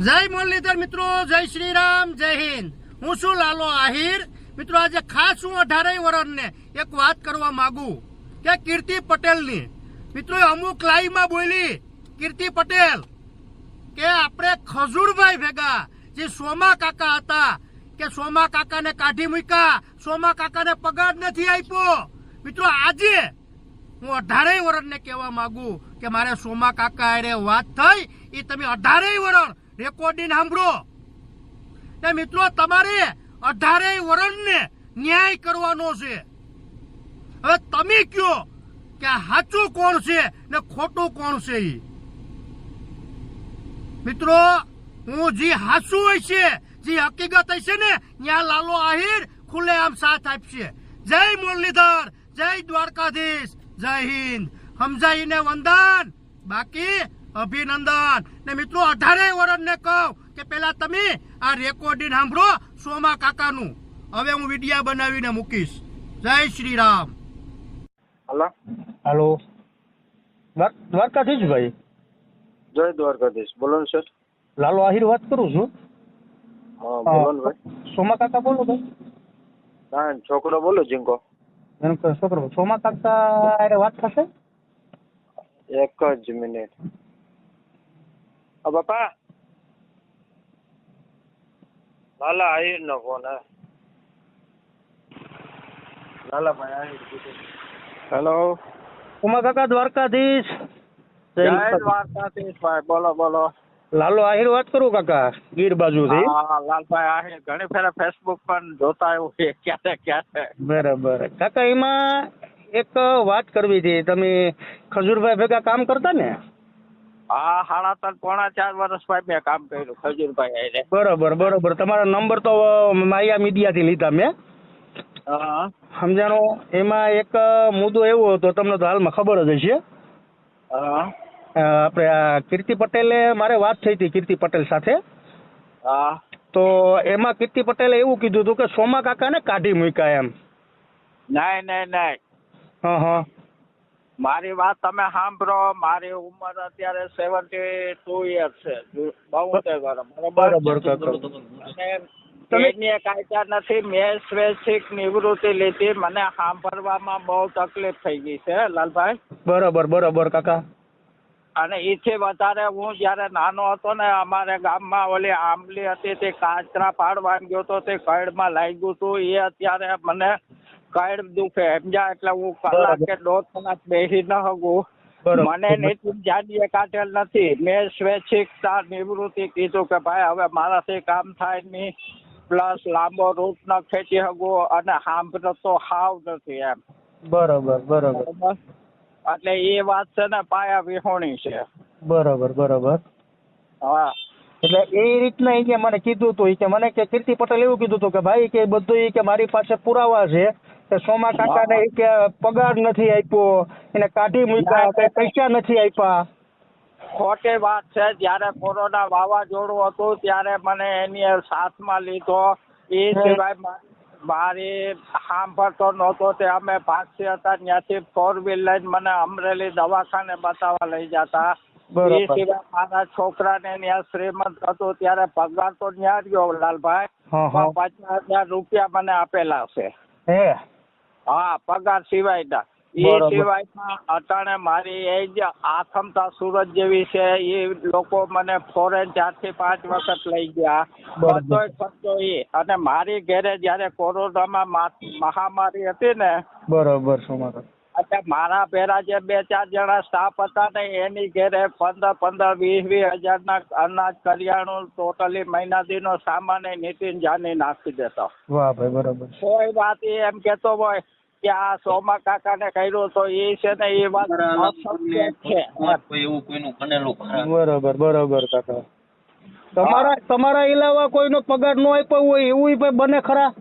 જય મુરલીધર મિત્રો, જય શ્રી રામ, જય હિન્દ। હું છું લાલો આહિર। મિત્રો આજે ખાસ હું 18 વર્ષને એક વાત કરવા માંગુ કે કીર્તિ પટેલની મિત્રો અમુક લાઈવમાં બોલી કીર્તિ પટેલ કે આપણે ખજૂરભાઈ ભેગા જે સોમા કાકા હતા કે સોમા કાકાને કાઢી મૂક્યા, સોમા કાકાને પગાર નથી આપ્યો। મિત્રો આજે હું 18 વર્ષને કહેવા માંગુ કે મારે સોમા કાકા અરે વાત થઈ એ તમે 18 વર્ષ રેકોર્ડિંગ સાંભળો કે મિત્રો તમારે 18 વર્ષને ન્યાય કરવાનો છે। હવે તમે કયો કે સાચું કોણ છે ને ખોટું કોણ છે। ઈ મિત્રો હું જે હાસુ હોય છે, જે હકીકત હશે ને ત્યાં લાલો આહિર ખુલ્લે આમ સાથ આપશે। જય મુરલીધર, જય દ્વારકાધીશ, જય હિન્દ। સમજાઈને વંદન, બાકી અભિનંદન। ને મિત્રો 18 વર્ષને કહું કે પેલા તમે આ રેકોર્ડિંગ સાંભળો સોમા કાકાનું। હવે હું વિડિયા બનાવીને મૂકીશ। જય શ્રી રામ। હલો હાલો, દ્વારકાધીશ ભાઈ। જય દ્વારકાધીશ, બોલો ને સર। લાલો આહિર વાત કરું છું। હા બોલો ને ભાઈ। સોમા કાકા બોલો ભાઈ। હા છોકરો બોલો જીંકો। એનો છોકરો સોમા કાકા અરે વાત થશે? એક જ મિનિટ। બાપા લાલા આહિર નો ફોન હે। લાલાભાઈ આહિર કીધું। હેલો સોમા કાકા દ્વારકાધીશ। જય દ્વારકાધીશ ભાઈ, બોલો બોલો। લાલો આહિર વાત કરું કાકા, ગીર બાજુથી। હા લાલભાઈ આહિર ઘણી ફેરા ફેસબુક પર જોતા આવ્યું છે ક્યારે ક્યારે। બરાબર કાકા, એમાં એક વાત કરવી હતી। તમે ખજૂરભાઈ ભેગા કામ કરતા ને? હા 3.5 પોણા 4 વર્ષ ભાઈ મેં કામ કર્યું ખજૂરભાઈ આહિરે। બરોબર બરોબર, તમારા નંબર તો માયા મીડિયાથી લીધા મેં, હા સમજાણો। એમાં એક મુદ્દો એવો હતો, તમને તો હાલમાં ખબર જ હશે। હા આપણે આ કીર્તિ પટેલે મારે વાત થઈ હતી કીર્તિ પટેલ સાથે। હા તો એમાં કીર્તિ પટેલે એવું કીધું હતું કે સોમા કાકાને કાઢી મૂક્યા એમ। નહીં હા હા, મારી વાત તમે સાંભળો। મારી ઉંમર અત્યારે 72 યર્સ છે, 72 વર્ષ, બરાબર કાકા। અને એની કાયદા નથી। મેં સ્વૈચ્છિક નિવૃત્તિ લીધી, મને સાંભળવામાં બહુ તકલીફ થઈ ગઈ છે લાલભાઈ। બરાબર બરાબર કાકા। અને એથી વધારે હું જયારે નાનો હતો ને, અમારે ગામમાં ઓલી આંબલી હતી, તે કાચરા પાડવા ગયો તો તે કઈડમાં લાગ્યું હતું। એ અત્યારે મને કઈડ દુખે સમજ્યા, એટલે હું કલાક કે 1.5 કલાક બેસી ન શકું। મને નીતિ જાડીએ કાઢેલ નથી। મેં સ્વૈચ્છિકતા નિવૃત્તિ કીધું કે ભાઈ હવે મારાથી કામ થાય નહીં, પ્લસ લાંબો રૂટ ન ખેંચી શકું, અને સાંભળો તો હાવ નથી એમ। બરાબર બરાબર, એટલે એ વાત છે ને પાયા વિહોણી છે। બરાબર બરાબર। હા એટલે એ રીતના એ કે મને કીધું હતું, કે મને કે કીર્તિ પટેલ એવું કીધું હતું કે ભાઈ કે બધું કે મારી પાસે પુરાવા છે કે સોમા કાકાને કે પગાર નથી આપ્યો, એને કાઢી મૂક્યા, કઈ પૈસા નથી આપ્યા। ખોટી વાત છે। જયારે કોરોના વાવાઝોડું હતું ત્યારે મને એની સાથમાં લીધો। એ સિવાય મારી સાંભળતો નહોતો, તે અમે ભાગતી હતા ત્યાંથી 4 વ્હીલ લઈને મને અમરેલી દવાખાને બતાવવા લઈ જતા। એ સિવાય મારા છોકરાને ત્યાં શ્રીમંત હતું ત્યારે પગાર તો ત્યાં રહ્યો લાલભાઈ, 50,000 રૂપિયા મને આપેલા છે। હા પગાર સિવાયના। એ સિવાયમાં અટાણે મારી એજ આથમતા સુરત જેવી છે, એ લોકો મને ફોરેન 4 થી 5 વખત લઈ ગયા, બધોય ખર્ચો એ। અને મારી ઘરે જયારે કોરોનામાં મહામારી હતી ને, બરોબર, એટલે મારા પેલા જે 2-4 જણા સ્ટાફ હતા ને, એની ઘરે 15-20 હજારના અનાજ કરિયાણું ટોટલી મહિનાદીનો સામાન નીતિન જાની નાખી દેતો। વાહ ભાઈ, બરોબર। કોઈ વાત એમ કેતો હોય કે આ સોમા કાકાને કર્યું તો એ છે ને એ વાત અસત્ય છે। એવું કોઈનું બનેલું ખરા? બરોબર બરોબર કાકા। તમારા ઇલાવા કોઈનો પગાર ન આપ્યો હોય એવું બને ખરા?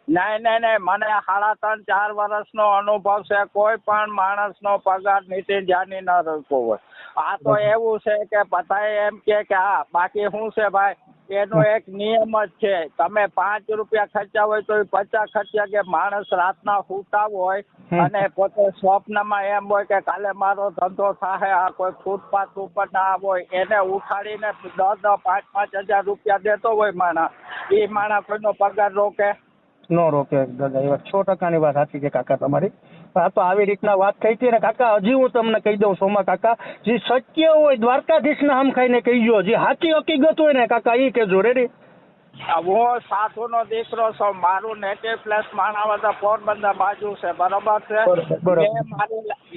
નહીં મને 3.5-4 વર્ષનો અનુભવ છે। કોઈ પણ માણસનો પગાર નીતિન જાની ન રોક્યો હોય। આ તો એવું છે કે બધાએ એમ કે હા, બાકી શું છે ભાઈ, એનો એક નિયમ જ છે, તમે 5 રૂપિયા ખર્ચ્યા હોય તો 50 ખર્ચ્યા કે માણસ રાતના સૂતા હોય અને પોતે સ્વપ્નમાં એમ હોય કે કાલે મારો ધંધો થાય, આ કોઈ ફૂટપાથ ઉપર ના હોય એને ઉઠાડીને 10-10, 5-5 હજાર રૂપિયા દેતો હોય માણસ, એ માણસ કોઈનો પગાર રોકે? નો રોકે દાદા. એ વાત 100% વાત સાચી છે કાકા તમારી. આ તો આવી રીતના વાત થઈ હતી ને કાકા, હજી હું તમને કહી દઉં સોમા કાકા, જે સત્ય હોય દ્વારકાધીશના હમ ખાઈને કહીજો, જે સાચી હકીકત હોય ને કાકા એ કહેજો. રેડી? હું સાધુનો દીકરો છું, મારું નેટિવ પ્લેસ માણાવદર પોરબંદર બાજુ છે, બરોબર છે. બરોબર. મેં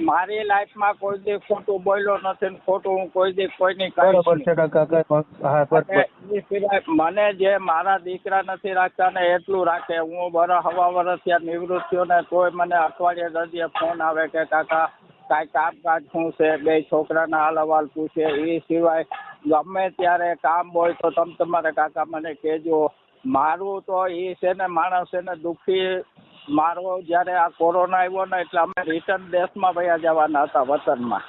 મારી લાઈફમાં કોઈ દી ખોટું બોલ્યો નથી ને ખોટું હું કોઈ દી કોઈની બરોબર છે કાકા. હા બરોબર. એ સિવાય મને જે મારા દીકરા નથી રાખતા ને એટલું રાખે. હું હવા વર્ષ ત્યાં નિવૃત્ત થયો ને તોય મને અઠવાડિયે દરજીએ ફોન આવે કે કાકા કાંઈ કામકાજ શું છે, 2 છોકરાના હાલ અહેવાલ પૂછે. એ સિવાય ગમે ત્યારે કામ હોય તો તમે તમારે કાકા મને કહેજો. મારું તો એ છે ને માણસ છે ને દુઃખી. મારો જ્યારે આ કોરોના આવ્યો ને એટલે અમે રિટર્ન દેશમાં વયા જવાના હતા, વતનમાં.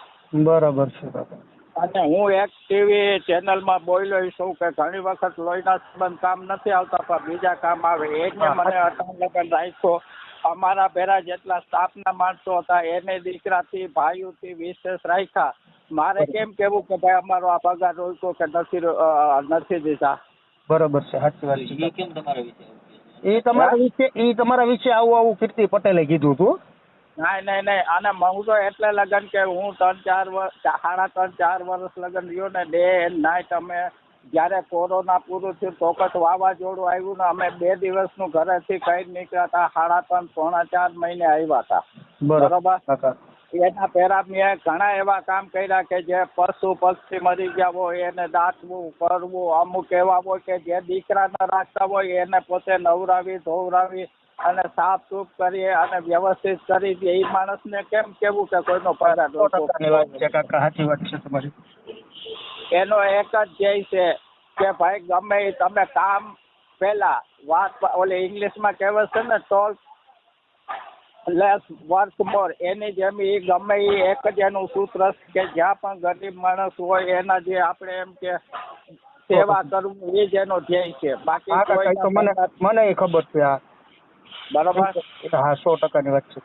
બરાબર છે કાકા. અને હું એક ટીવી ચેનલમાં બોલ્યો છું કે ઘણી વખત લોહીના સંબંધ કામ નથી આવતા પણ બીજા કામ આવે. એને મને અટાણ લગન રાખ્યો. અમારા ભેરા જેટલા સ્ટાફના માણસો હતા એને દીકરાથી ભાઈઓથી વિશેષ રાખ્યા. મારે કેમ કેવું કે ભાઈ અમારો આ પગાર રોક્યો કે નથી દીધા? બરોબર છે, સાચી વાત છે. એ કેમ તમારા વિશે આવું કહે છે? એ તમારા વિશે આવું કીર્તિ પટેલે કીધું હતું. નહીં. અને હું તો એટલે લગન કે હું 3-4 વર્ષ 3.5-4 વર્ષ લગન રહ્યો ને, ડે એન્ડ નાઇટ. અમે જ્યારે કોરોના પૂરું થયું તોકત વાવાઝોડું આવ્યું ને અમે 2 દિવસનું ઘરેથી કઈ નીકળ્યા હતા. 3.5-4 મહિને આવ્યા હતા, બરોબર. એના પહેલા મેં ઘણા એવા કામ કર્યા કે જે પશુ પક્ષી મરી ગયા હોય એને દાંતવું કરવું. અમુક એવા હોય કે જે દીકરા ન રાખતા હોય એને પોતે નવરાવી ધોવરાવી અને સાફ સૂફ કરીએ અને વ્યવસ્થિત કરી દે. એ માણસને કેમ કેવું કે કોઈનો પગાર સાચી વાત છે તમારી. એનો એક જ ધ્યેય છે કે ભાઈ ગમે એ તમે કામ પહેલા વાત ઓલી ઇંગ્લિશમાં કહેવત છે ને, ટોલ લેસ વર્ક મોર. એની જેમ એ ગમે એ એક જ એનું સૂત્ર કે જ્યાં પણ ગરીબ માણસ હોય એના જે આપણે એમ કે સેવા કરવું એ જ એનો ધ્યેય છે. બાકી મને ખબર છે. હા બરોબર. હા 100%ની વાત છે.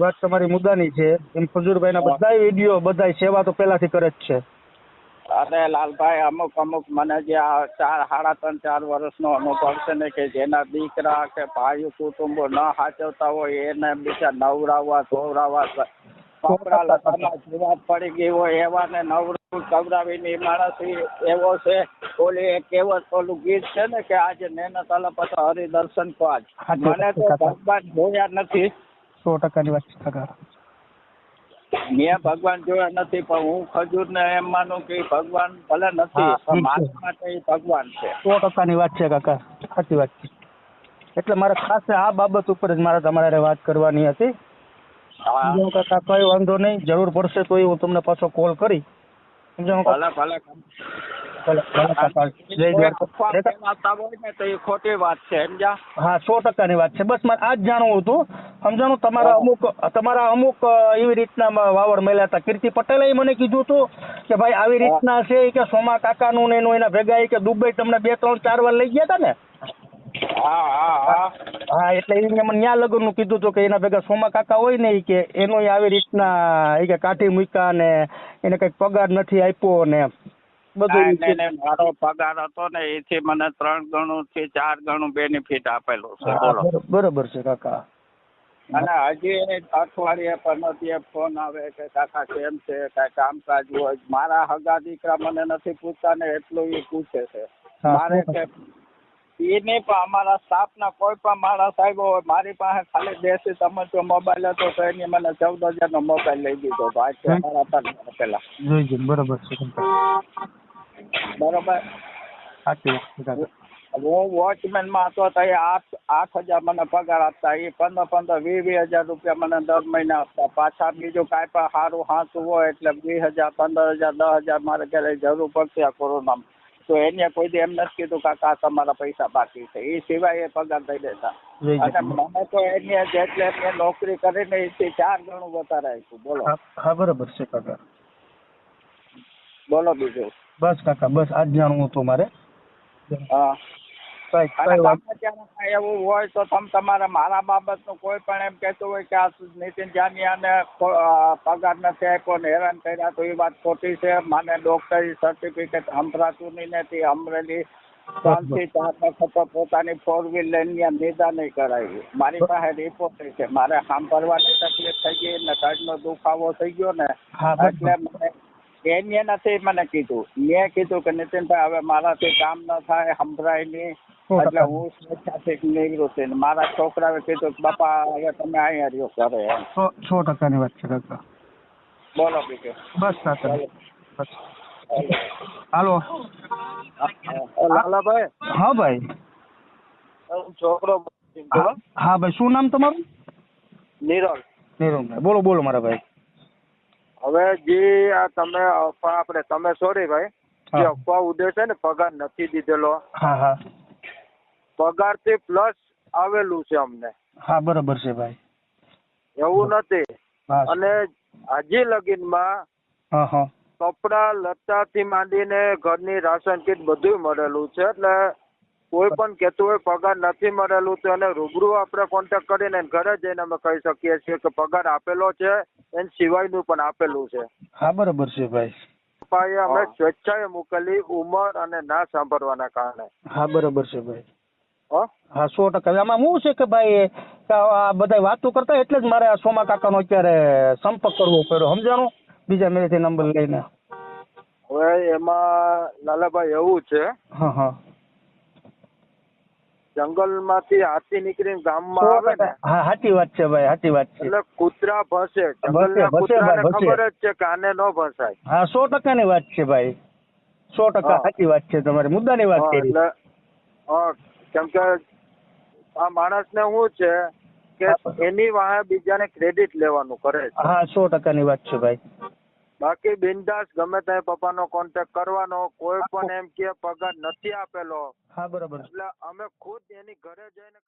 વાત તમારી મુદ્દાની છે. એમ ફજુરભાઈના બધા વિડીયો બધા સેવા તો પહેલાથી કરે જ છે. અને લાલભાઈ અમુક મને જે આ 3.5-4 વર્ષનો અનુભવ છે ને કે જેના દીકરા કે ભાઈઓ કુટુંબો ન સાચવતા હોય એને બીજા નવરાવવા ધોવરાવવા કપડા લતામાં જીવાત પડી ગઈ હોય એવાને નવરાવું કવરાવીને માણસ એવો છે. ઓલી એક કહેવત ઓલું ગીત છે ને કે આજે નેના તલપત હરિદર્શન તો આજ. મને તો ભગવાન જોયા નથી. 100%ની વાત છે. મેં ભગવાન જોયા નથી પણ હું ખજૂરને એમ માનું કે ભગવાન ભલે નથી પણ મારા માટે એ ભગવાન છે. 100%ની વાત છે કાકા, સાચી વાત છે. એટલે મારે ખાસ આ બાબત ઉપર જ મારે તમારે વાત કરવાની હતી. કાકા કઈ વાંધો નહીં, જરૂર પડશે તો હું તમને પાછો કોલ કરી. ભલે ખોટી વાત છે. હા 100%ની વાત છે. બસ મારે આ જ જાણવું હતું. સમજાણું. તમારા અમુક એવી રીતના વાવડ મળ્યા હતા. કીર્તિ પટેલે મને કીધું હતું કે ભાઈ આવી રીતના છે કે સોમા કાકાનું ને એનું એના ભેગા કે દુબઈ તમને 2-3-4 વાર લઈ ગયા હતા ને. હા એટલે એને મને ન્યા લગ્ન નું કીધું હતું કે એના ભેગા સોમા કાકા હોય ને કે એનો આવી રીતના કે કાઢી મૂક્યા ને એને કઈક પગાર નથી આપ્યો ને બધું. મારો પગાર હતો ને એથી મને 3 ગણું થી 4 ગણું બેનિફિટ આપેલું છે. બરોબર છે કાકા. અને હજી અઠવાડિયે પંદર ફોન આવે કે કાકા કેમ છે, કઈ કામકાજ હોય. મારા હગા દીકરા મને નથી પૂછતા ને એટલું એ પૂછે છે. મારે કે એ નહીં પણ અમારા સ્ટાફના કોઈ પણ માણસ આવ્યો હોય મારી પાસે ખાલી બેસી તમે જો મોબાઈલ હતો તો એની મને 14,000 મોબાઈલ લઈ દીધો ભાઈ પેલા. બરોબર છે બરોબર. હું વોચમેનમાં હતો તો એ 8,000 મને પગાર આપતા. એ 15,000-20,000 રૂપિયા મને દર મહિને આપતા. પાછા બીજું કાંઈ પણ સારું હાંસું હોય એટલે 20,000, 15,000, 10,000 મારે ક્યારે જરૂર પડશે આ કોરોનામાં તો એને કોઈ દી એમ નથી કીધું કાકા તમારા પૈસા બાકી છે. એ સિવાય એ પગાર દઈ દેતા. અને મને તો એની જેટલે મેં નોકરી કરીને એથી 4 ગણું વધારે આપ્યું. બોલો. હા બરોબર છે કાકા. બોલો બીજું. બસ કાકા બસ આજ જાણવું હતું મારે. હા કઈ અને કઈ વાત? તમે ત્યાં કાંઈ એવું હોય તો તમે તમારા મારા બાબતનું કોઈ પણ એમ કહેતું હોય કે આ નીતિન જાનિયાને પગાર નથી આપ્યો ને હેરાન કર્યા તો એ વાત ખોટી છે. મને ડોક્ટરી સર્ટિફિકેટ સંભળાતું નહીં નથી. અમરેલી 3 થી 4 વખત પોતાની 4 વ્હીલ લઈને ત્યાં નિદાન નહીં કરાવી. મારી પાસે રિપોર્ટ છે. મારે સાંભળવાની તકલીફ થઈ ગઈ ને કાઢનો દુખાવો થઈ ગયો ને હા, બરાબર. એટલે મને એને નથી મને કીધું. મેં કીધું કે નીતિનભાઈ હવે મારાથી કામ ન થાય, સંભળાય નહીં. એટલે હું સ્વેચ્છાથી નિવૃત્ત થઈને મારા છોકરાએ કીધું કે બાપા હવે તમે અહીંયા રહ્યો ઘરે એમ. 100% વાત છે કાકા. બોલો બીજું. બસ કાકા બસ. હાલો. લાલાભાઈ હા ભાઈ. છોકરો હા ભાઈ, શું નામ તમારું? નિરલ. નીરવભાઈ. બોલો બોલો મારા ભાઈ. હવે જે આ તમે અફવા આપણે તમે સોરી ભાઈ જે હા. અફવા ઉડે છે ને પગાર નથી દીધેલો, હા હા પગારથી પ્લસ આવેલું છે અમને, હા બરાબર છે ભાઈ. એવું નથી. હા અને હજી લગીનમાં હા હા કપડા લત્તાથી માંડીને ઘરની રાશન કીટ બધું મળેલું છે. એટલે કોઈ પણ કહેતું હોય પગાર નથી મળેલું તો એને રૂબરૂ આપણે કોન્ટેક્ટ કરીને એને ઘરે જઈને અમે કહી શકીએ છીએ કે પગાર આપેલો છે, એના સિવાયનું પણ આપેલું છે. હા બરાબર છે ભાઈ. પપ્પાએ અમે સ્વેચ્છાએ મોકલી ઉંમર અને ના સાંભળવાના કારણે. હા બરાબર છે ભાઈ. હો હા 100%. આમાં શું છે કે ભાઈ કે આ બધા વાતો કરતા એટલે જ મારે આ સોમા કાકાનો અત્યારે સંપર્ક કરવો પડ્યો, સમજાણું? બીજા મેરેથી નંબર લઈને. હવે એમાં લાલાભાઈ એવું છે, હા હા જંગલમાંથી હાથી નીકળીને ગામમાં આવે ને હા સાચી વાત છે ભાઈ, સાચી વાત છે. એટલે કૂતરા ભસે. ભસે, જંગલના ભસે કૂતરાને ભાઈ, ભસે. ખબર જ છે કે આને ન ભસાય. હા 100% ની વાત છે ભાઈ. 100% હા. સાચી વાત છે તમારી, મુદ્દાની વાત હા, કરી. એટલે કેમ કે આ માણસને શું છે કે એની વાહે બીજાને ક્રેડિટ લેવાનું કરે છે. હા 100% ની વાત છે ભાઈ. બાકી બિંદાસ ગમે ત્યાં પપ્પાનો કોન્ટેક્ટ કરવાનો. કોઈ પણ એમ કે પગાર નથી આપેલો હા બરાબર. એટલે અમે ખુદ એની ઘરે જઈને